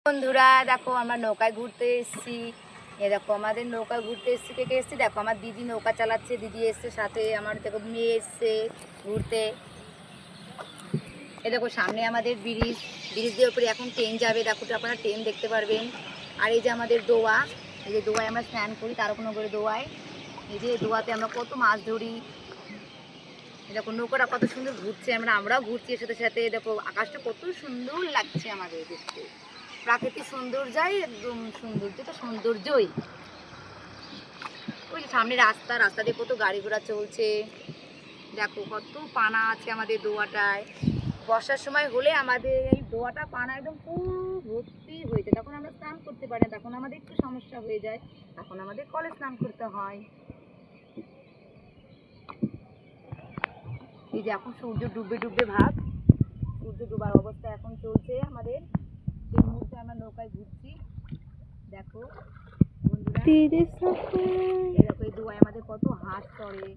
বন্ধুরা দেখো আমরা নৌকায় ঘুরতে এসেছি। দেখো আমাদের নৌকায় ঘুরতে এসেছি, কে এসেছি দেখো, আমার দিদি নৌকা চালাচ্ছে, দিদি এসছে সাথে, আমার দেখো মেয়ে এসছে ঘুরতে। দেখো সামনে আমাদের ব্রিজ দিয়ে উপরে এখন ট্রেন যাবে, দেখো তো আপনারা ট্রেন দেখতে পারবেন। আর এই যে আমাদের দোয়া, এই যে দোয়ায় আমরা স্নান করি তারকনগরে দোয়ায়। এই যে দোয়াতে আমরা কত মাছ ধরি। দেখো নৌকাটা কত সুন্দর ঘুরছে, আমরাও ঘুরছি এর সাথে সাথে। দেখো আকাশটা কত সুন্দর লাগছে আমাদের দেখতে, প্রাকৃতিক সৌন্দর্যই একদম সৌন্দর্য তো সৌন্দর্যই। ওই সামনে রাস্তা দিয়ে কত গাড়ি ঘোড়া চলছে, দেখো কত পানা আছে আমাদের দোয়াটায়। বর্ষার সময় হলে আমাদের এই দোয়াটা পানা একদম পুরো ভর্তি হয়ে যায়, তখন আমরা স্নান করতে পারি না, তখন আমাদের একটু সমস্যা হয়ে যায়, তখন আমাদের কলে স্নান করতে হয়। এই যে এখন সূর্য ডুববে ভাব, সূর্য ডুবার অবস্থা এখন চলছে আমাদের। সেই মুহূর্তে আমরা নৌকায় ঘুরছি। দেখো বন্ধুরা, দেখো এই দোয়ায় আমাদের কত হাঁস চড়ে।